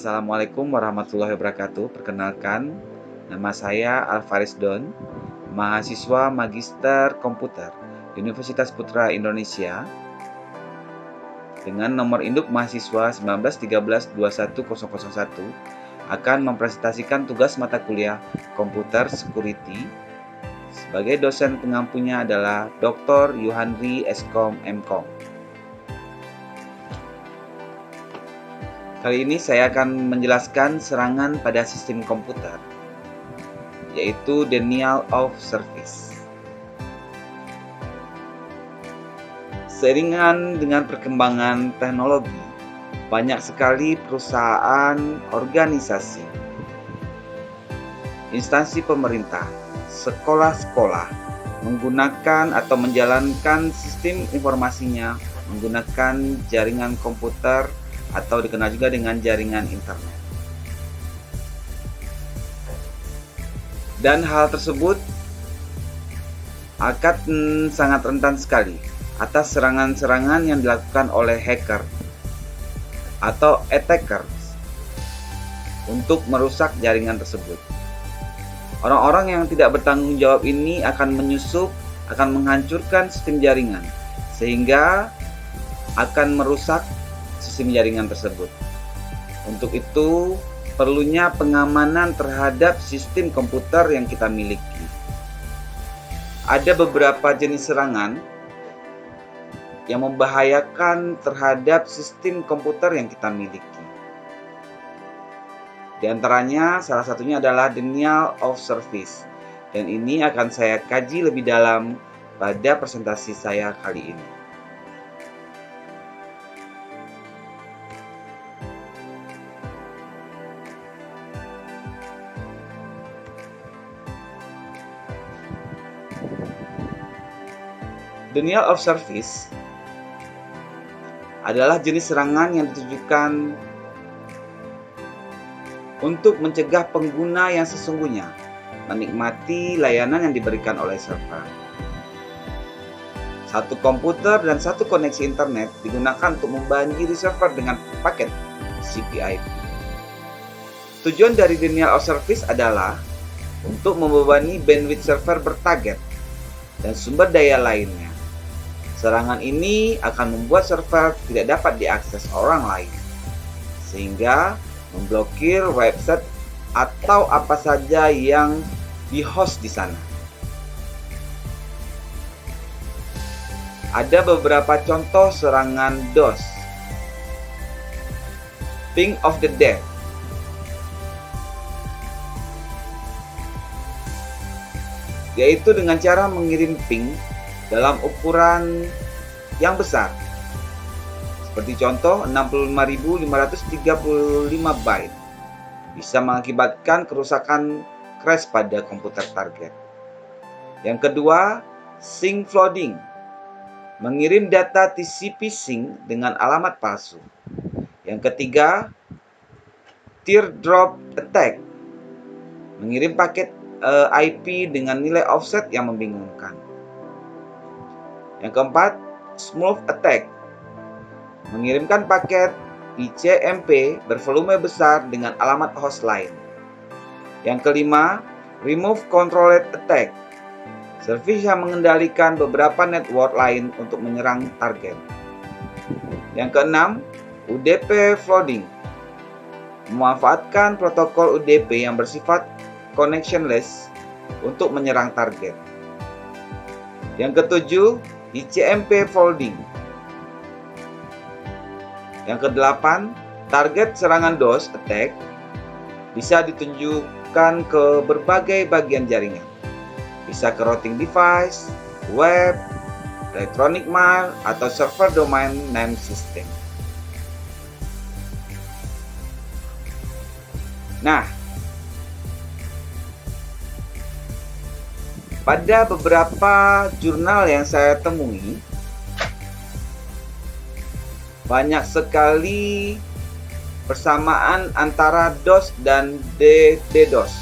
Assalamualaikum warahmatullahi wabarakatuh. Perkenalkan, nama saya Alvaris Don, mahasiswa Magister Komputer Universitas Putra Indonesia dengan nomor induk mahasiswa 19132101 akan mempresentasikan tugas mata kuliah Computer Security. Sebagai dosen pengampunya adalah Dr. Yuhandri Eskom MKom. Kali ini saya akan menjelaskan serangan pada sistem komputer, yaitu denial of service. Seiringan dengan perkembangan teknologi, banyak sekali perusahaan, organisasi, instansi pemerintah, sekolah-sekolah menggunakan atau menjalankan sistem informasinya menggunakan jaringan komputer atau dikenal juga dengan jaringan internet. Dan hal tersebut akan sangat rentan sekali atas serangan-serangan yang dilakukan oleh hacker atau attackers untuk merusak jaringan tersebut. Orang-orang yang tidak bertanggung jawab ini akan menyusup, akan menghancurkan sistem jaringan, sehingga akan merusak sistem jaringan tersebut. Untuk itu, perlunya pengamanan terhadap sistem komputer yang kita miliki. Ada beberapa jenis serangan yang membahayakan terhadap sistem komputer yang kita miliki. Di antaranya, salah satunya adalah denial of service. Dan ini akan saya kaji lebih dalam pada presentasi saya kali ini. Denial of service adalah jenis serangan yang ditujukan untuk mencegah pengguna yang sesungguhnya menikmati layanan yang diberikan oleh server. Satu komputer dan satu koneksi internet digunakan untuk membanjiri server dengan paket TCP/IP. Tujuan dari denial of service adalah untuk membebani bandwidth server bertarget dan sumber daya lainnya. Serangan ini akan membuat server tidak dapat diakses orang lain, sehingga memblokir website atau apa saja yang di-host di sana. Ada beberapa contoh serangan DOS. Ping of the Dead. Yaitu dengan cara mengirim ping dalam ukuran yang besar, seperti contoh 65.535 byte, bisa mengakibatkan kerusakan crash pada komputer target. Yang kedua, sync flooding, mengirim data TCP sync dengan alamat palsu. Yang ketiga, teardrop attack, mengirim paket IP dengan nilai offset yang membingungkan. Yang keempat, smooth attack, mengirimkan paket ICMP bervolume besar dengan alamat host lain. Yang kelima, remove controlled attack, servis yang mengendalikan beberapa network lain untuk menyerang target. Yang keenam, UDP flooding, memanfaatkan protokol UDP yang bersifat connectionless untuk menyerang target. Yang ketujuh, ICMP folding. Yang kedelapan, target serangan DOS attack bisa ditunjukkan ke berbagai bagian jaringan. Bisa ke routing device, web, electronic mail, atau server domain name system. Nah, pada beberapa jurnal yang saya temui, banyak sekali persamaan antara DOS dan DDoS.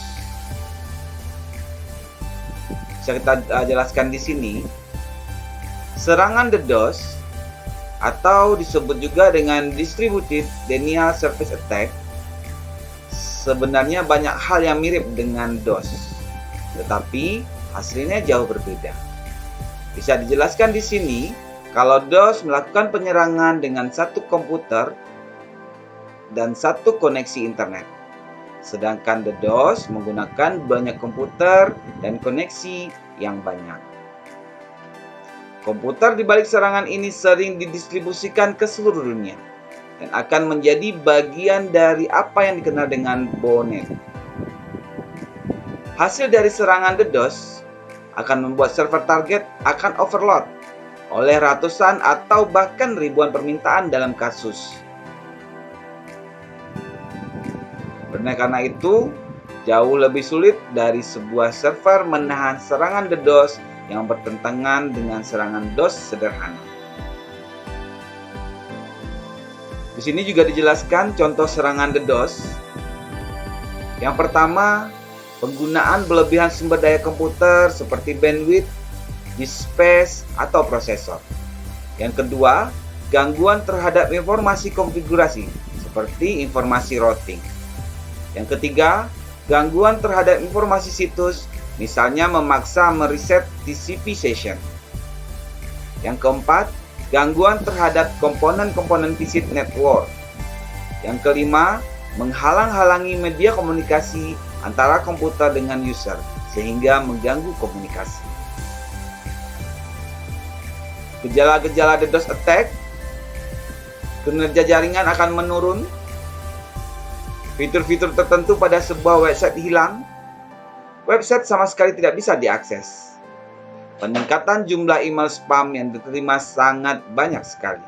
Bisa kita jelaskan di sini. Serangan DDoS atau disebut juga dengan Distributed Denial Service Attack sebenarnya banyak hal yang mirip dengan DOS, tetapi hasilnya jauh berbeda. Bisa dijelaskan di sini, kalau DOS melakukan penyerangan dengan satu komputer dan satu koneksi internet, sedangkan DDoS menggunakan banyak komputer dan koneksi yang banyak. Komputer di balik serangan ini sering didistribusikan ke seluruh dunia dan akan menjadi bagian dari apa yang dikenal dengan botnet. Hasil dari serangan DDoS akan membuat server target akan overload oleh ratusan atau bahkan ribuan permintaan dalam kasus. Karena itu, jauh lebih sulit dari sebuah server menahan serangan DDoS yang bertentangan dengan serangan DOS sederhana. Di sini juga dijelaskan contoh serangan DDoS. Yang pertama, penggunaan berlebihan sumber daya komputer seperti bandwidth, disk space, atau prosesor. Yang kedua, gangguan terhadap informasi konfigurasi seperti informasi routing. Yang ketiga, gangguan terhadap informasi situs, misalnya memaksa mereset TCP session. Yang keempat, gangguan terhadap komponen-komponen visit network. Yang kelima, menghalang-halangi media komunikasi antara komputer dengan user, sehingga mengganggu komunikasi. Gejala-gejala DDoS attack, kinerja jaringan akan menurun, fitur-fitur tertentu pada sebuah website hilang, website sama sekali tidak bisa diakses, peningkatan jumlah email spam yang diterima sangat banyak sekali.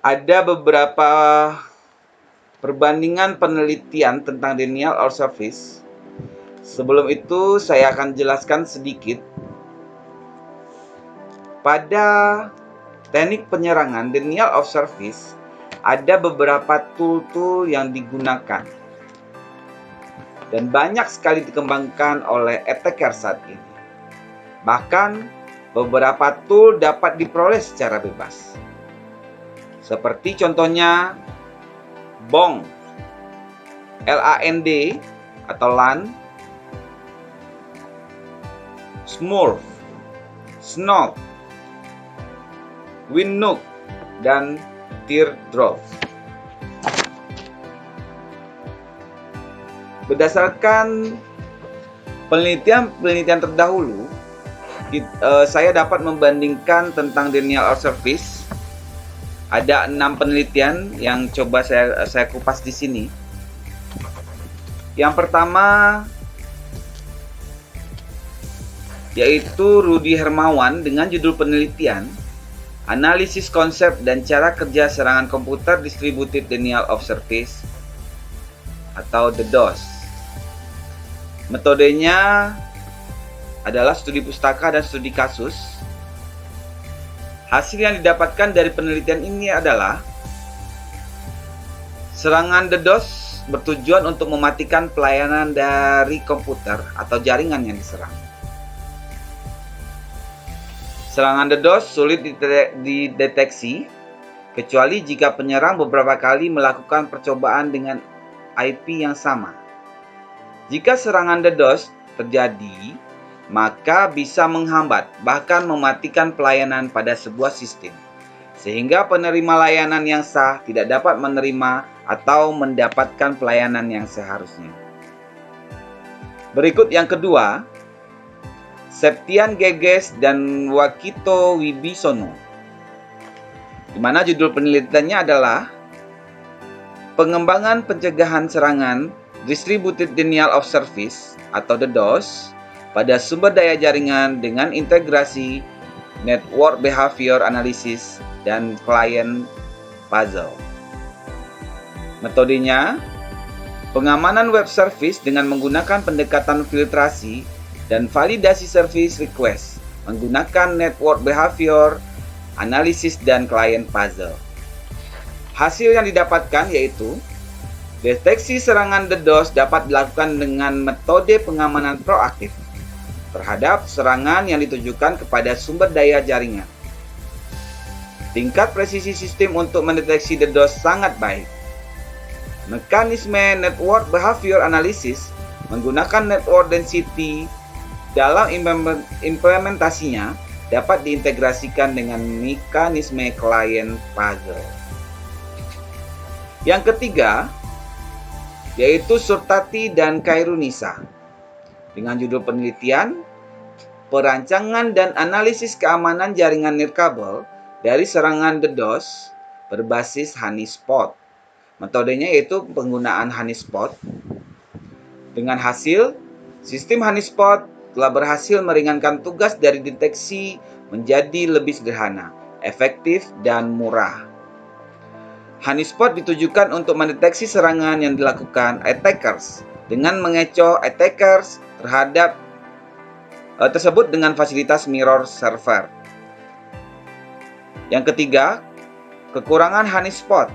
Ada beberapa perbandingan penelitian tentang denial of service. Sebelum itu, saya akan jelaskan sedikit. Pada teknik penyerangan denial of service, ada beberapa tool-tool yang digunakan dan banyak sekali dikembangkan oleh attacker saat ini. Bahkan, beberapa tool dapat diperoleh secara bebas. Seperti contohnya Bong, LAND atau LAN, Smurf, Snog, Winnook, dan Teardrop. Berdasarkan penelitian terdahulu, saya dapat membandingkan tentang denial of service. Ada 6 penelitian yang coba saya kupas di sini. Yang pertama yaitu Rudy Hermawan dengan judul penelitian Analisis Konsep dan Cara Kerja Serangan Komputer Distributed Denial of Service atau DDoS. Metodenya adalah studi pustaka dan studi kasus. Hasil yang didapatkan dari penelitian ini adalah serangan DDoS bertujuan untuk mematikan pelayanan dari komputer atau jaringan yang diserang. Serangan DDoS sulit dideteksi kecuali jika penyerang beberapa kali melakukan percobaan dengan IP yang sama. Jika serangan DDoS terjadi, maka bisa menghambat, bahkan mematikan pelayanan pada sebuah sistem, sehingga penerima layanan yang sah tidak dapat menerima atau mendapatkan pelayanan yang seharusnya. Berikut yang kedua, Septian Geges dan Wakito Wibisono, di mana judul penelitiannya adalah Pengembangan Pencegahan Serangan Distributed Denial of Service atau DDoS pada sumber daya jaringan dengan integrasi Network Behavior Analysis dan Client Puzzle. Metodenya, pengamanan web service dengan menggunakan pendekatan filtrasi dan validasi service request menggunakan Network Behavior Analysis dan Client Puzzle. Hasil yang didapatkan yaitu deteksi serangan DDoS dapat dilakukan dengan metode pengamanan proaktif terhadap serangan yang ditujukan kepada sumber daya jaringan. Tingkat presisi sistem untuk mendeteksi DDoS sangat baik. Mekanisme Network Behavior Analysis menggunakan network density dalam implementasinya dapat diintegrasikan dengan mekanisme client puzzle. Yang ketiga, yaitu Surtati dan Khairunisa. Dengan judul penelitian, perancangan dan analisis keamanan jaringan nirkabel dari serangan DDoS berbasis honeypot. Metodenya yaitu penggunaan honeypot. Dengan hasil, sistem honeypot telah berhasil meringankan tugas dari deteksi menjadi lebih sederhana, efektif, dan murah. Honeypot ditujukan untuk mendeteksi serangan yang dilakukan attackers dengan mengecoh attackers terhadap tersebut dengan fasilitas mirror server. Yang ketiga, kekurangan honeypot.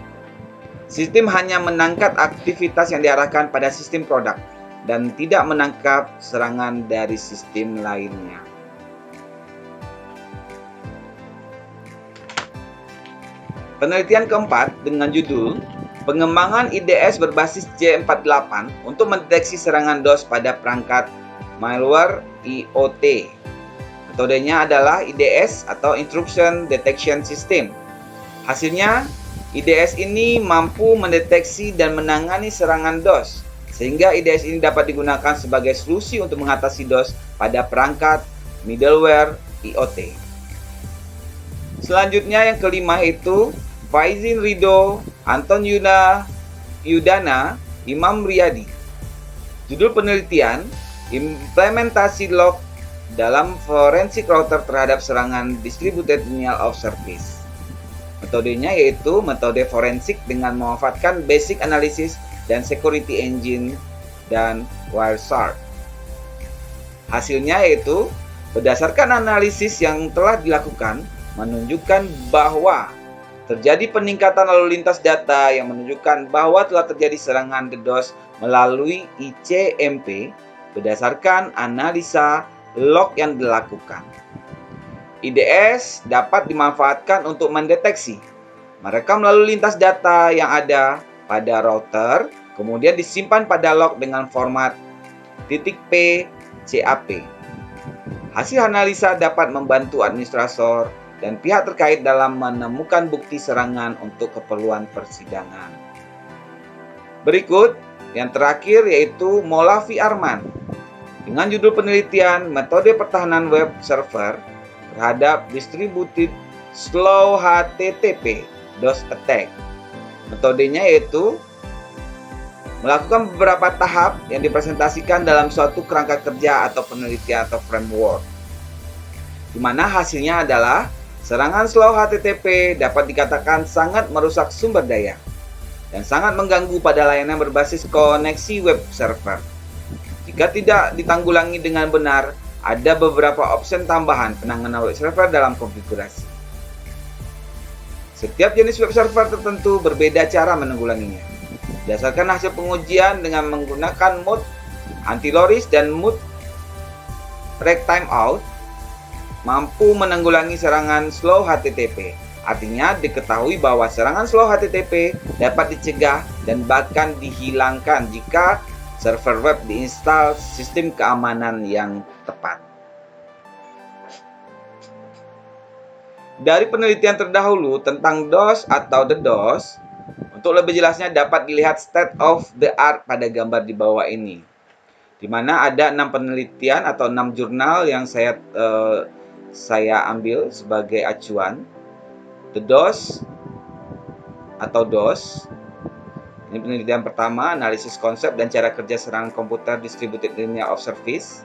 Sistem hanya menangkap aktivitas yang diarahkan pada sistem produk dan tidak menangkap serangan dari sistem lainnya. Penelitian keempat dengan judul Pengembangan IDS berbasis J48 untuk mendeteksi serangan DOS pada perangkat malware IoT. Metodenya adalah IDS atau Intrusion Detection System. Hasilnya, IDS ini mampu mendeteksi dan menangani serangan DOS, sehingga IDS ini dapat digunakan sebagai solusi untuk mengatasi DOS pada perangkat middleware IoT. Selanjutnya yang kelima itu Faizin Ridho, Anton Yudana, Imam Riyadi. Judul penelitian, implementasi log dalam forensik router terhadap serangan distributed denial of service. Metodenya yaitu metode forensik dengan memanfaatkan basic analysis dan security engine dan Wireshark. Hasilnya yaitu berdasarkan analisis yang telah dilakukan menunjukkan bahwa terjadi peningkatan lalu lintas data yang menunjukkan bahwa telah terjadi serangan DDoS melalui ICMP berdasarkan analisa log yang dilakukan. IDS dapat dimanfaatkan untuk mendeteksi mereka melalui lintas data yang ada pada router, kemudian disimpan pada log dengan format .p/cap. Hasil analisa dapat membantu administrator dan pihak terkait dalam menemukan bukti serangan untuk keperluan persidangan. Berikut yang terakhir yaitu Molavi Arman dengan judul penelitian metode pertahanan web server terhadap distributed slow HTTP DOS attack. Metodenya yaitu melakukan beberapa tahap yang dipresentasikan dalam suatu kerangka kerja atau penelitian atau framework, di mana hasilnya adalah serangan slow HTTP dapat dikatakan sangat merusak sumber daya dan sangat mengganggu pada layanan berbasis koneksi web server. Jika tidak ditanggulangi dengan benar, ada beberapa opsi tambahan penanganan web server dalam konfigurasi. Setiap jenis web server tertentu berbeda cara menanggulanginya. Berdasarkan hasil pengujian dengan menggunakan mode anti-loris dan mode break timeout, mampu menanggulangi serangan slow HTTP. Artinya diketahui bahwa serangan slow HTTP dapat dicegah dan bahkan dihilangkan jika server web diinstal sistem keamanan yang tepat. Dari penelitian terdahulu tentang DOS atau DDoS, untuk lebih jelasnya dapat dilihat state of the art pada gambar di bawah ini, di mana ada 6 penelitian atau 6 jurnal yang saya ambil sebagai acuan. DDoS atau DOS. Ini penelitian pertama, analisis konsep dan cara kerja serangan komputer distributed denial of service.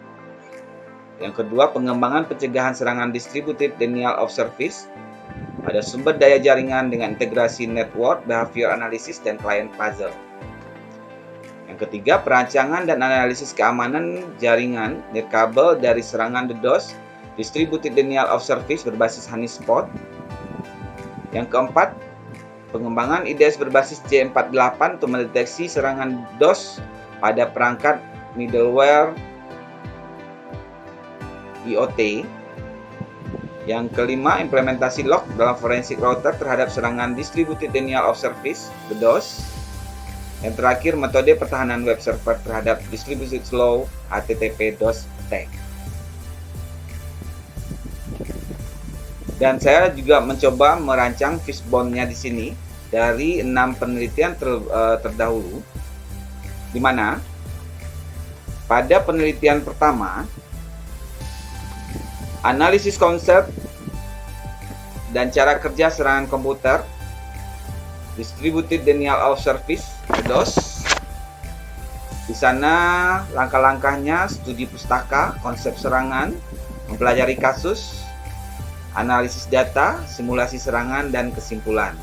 Yang kedua, pengembangan pencegahan serangan distributed denial of service pada sumber daya jaringan dengan integrasi network, behavior analysis, dan client puzzle. Yang ketiga, perancangan dan analisis keamanan jaringan nirkabel dari serangan DDoS distributed denial of service berbasis honeypot. Yang keempat, pengembangan IDS berbasis J48 untuk mendeteksi serangan DOS pada perangkat middleware IoT. Yang kelima, implementasi lock dalam forensic router terhadap serangan distributed denial of service, DDoS. Yang terakhir, metode pertahanan web server terhadap distributed slow HTTP DOS attack. Dan saya juga mencoba merancang fishbone-nya di sini dari 6 penelitian terdahulu, di mana pada penelitian pertama, analisis konsep dan cara kerja serangan komputer, distributed denial of service, DDoS. Di sana langkah-langkahnya studi pustaka, konsep serangan, mempelajari kasus, analisis data, simulasi serangan, dan kesimpulan.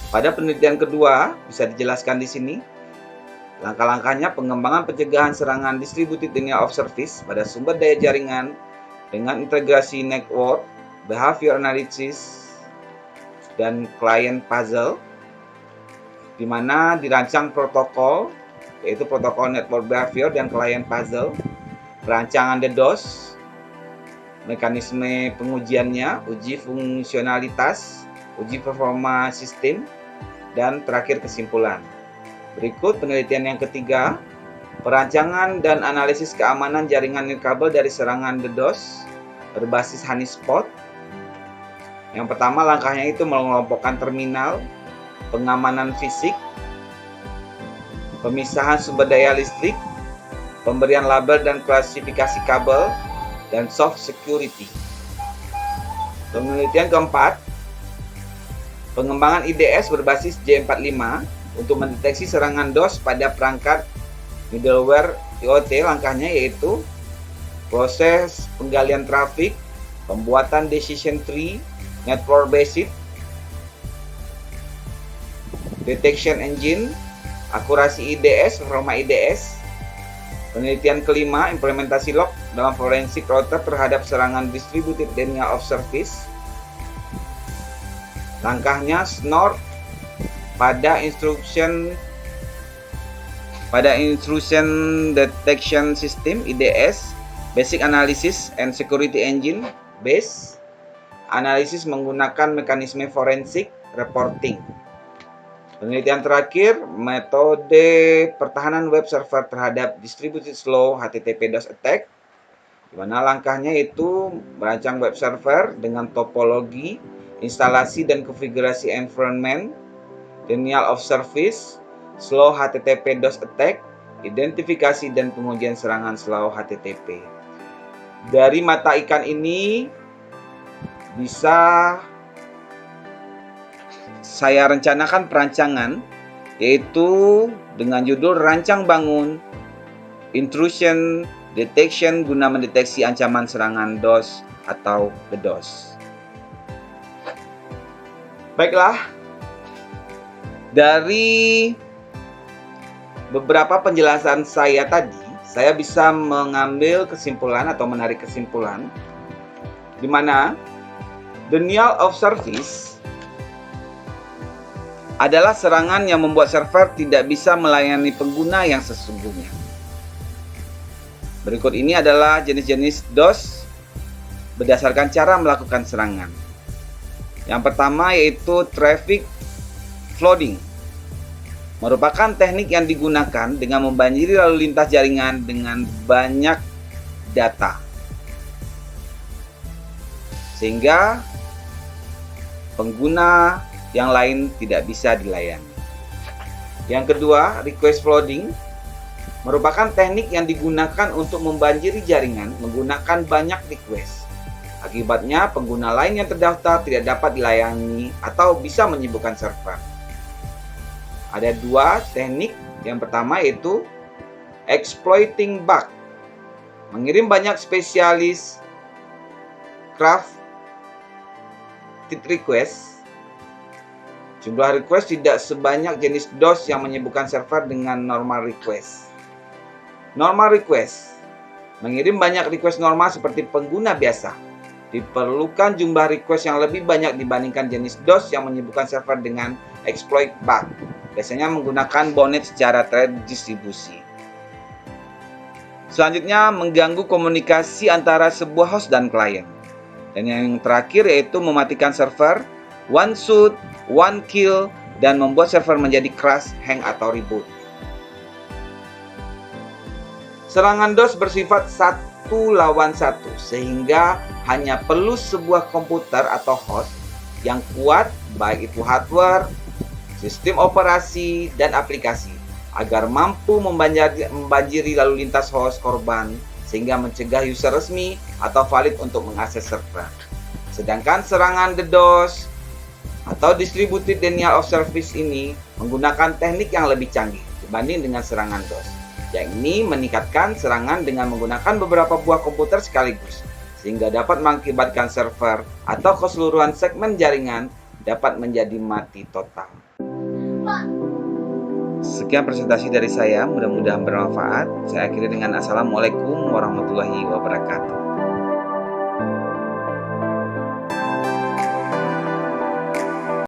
Pada penelitian kedua, bisa dijelaskan di sini, langkah-langkahnya pengembangan pencegahan serangan distributed denial of service pada sumber daya jaringan dengan integrasi network, behavior analysis, dan client puzzle, di mana dirancang protokol, yaitu protokol network behavior dan client puzzle, perancangan DDoS, mekanisme pengujiannya, uji fungsionalitas, uji performa sistem, dan terakhir kesimpulan. Berikut penelitian yang ketiga, perancangan dan analisis keamanan jaringan nirkabel dari serangan DDoS berbasis honeypot. Yang pertama, langkahnya itu mengelompokkan terminal, pengamanan fisik, pemisahan sumber daya listrik, pemberian label dan klasifikasi kabel, dan soft security. Penelitian keempat, pengembangan IDS berbasis J45 untuk mendeteksi serangan DOS pada perangkat middleware IoT. Langkahnya yaitu proses penggalian trafik, pembuatan decision tree, network based, detection engine, akurasi IDS, performa IDS. Penelitian kelima, implementasi lock dalam forensic router terhadap serangan distributed denial of service. Langkahnya snort pada instruction detection system IDS, basic analysis and security engine base, analisis menggunakan mekanisme forensik reporting. Penelitian terakhir, metode pertahanan web server terhadap distributed slow HTTP DOS attack, di mana langkahnya itu merancang web server dengan topologi, instalasi dan konfigurasi environment, denial of service, slow HTTP DOS attack, identifikasi dan pengujian serangan slow HTTP. Dari mata ikan ini bisa saya rencanakan perancangan, yaitu dengan judul Rancang Bangun Intrusion Detection guna mendeteksi ancaman serangan DOS atau DDoS. Baiklah, dari beberapa penjelasan saya tadi, saya bisa mengambil kesimpulan atau menarik kesimpulan di mana denial of service adalah serangan yang membuat server tidak bisa melayani pengguna yang sesungguhnya. Berikut ini adalah jenis-jenis DOS berdasarkan cara melakukan serangan. Yang pertama yaitu traffic flooding. Merupakan teknik yang digunakan dengan membanjiri lalu lintas jaringan dengan banyak data, sehingga pengguna yang lain tidak bisa dilayani. Yang kedua, request flooding merupakan teknik yang digunakan untuk membanjiri jaringan menggunakan banyak request. Akibatnya, pengguna lain yang terdaftar tidak dapat dilayani atau bisa menyibukkan server. Ada dua teknik. Yang pertama yaitu exploiting bug. Mengirim banyak spesialis craft request. Jumlah request tidak sebanyak jenis DOS yang menyibukkan server dengan normal request. Normal request mengirim banyak request normal seperti pengguna biasa. Diperlukan jumlah request yang lebih banyak dibandingkan jenis DOS yang menyibukkan server dengan exploit bug. Biasanya menggunakan botnet secara terdistribusi. Selanjutnya, mengganggu komunikasi antara sebuah host dan klien. Dan yang terakhir yaitu mematikan server, one shoot, one kill, dan membuat server menjadi crash, hang, atau reboot. Serangan DOS bersifat satu lawan satu, sehingga hanya perlu sebuah komputer atau host yang kuat, baik itu hardware, sistem operasi, dan aplikasi, agar mampu membanjiri lalu lintas host korban, sehingga mencegah user resmi atau valid untuk mengakses server. Sedangkan serangan DDoS atau Distributed Denial of Service ini menggunakan teknik yang lebih canggih dibanding dengan serangan DOS. Yang ini meningkatkan serangan dengan menggunakan beberapa buah komputer sekaligus, sehingga dapat mengakibatkan server atau keseluruhan segmen jaringan dapat menjadi mati total. Sekian presentasi dari saya, mudah-mudahan bermanfaat. Saya akhiri dengan Assalamualaikum warahmatullahi wabarakatuh.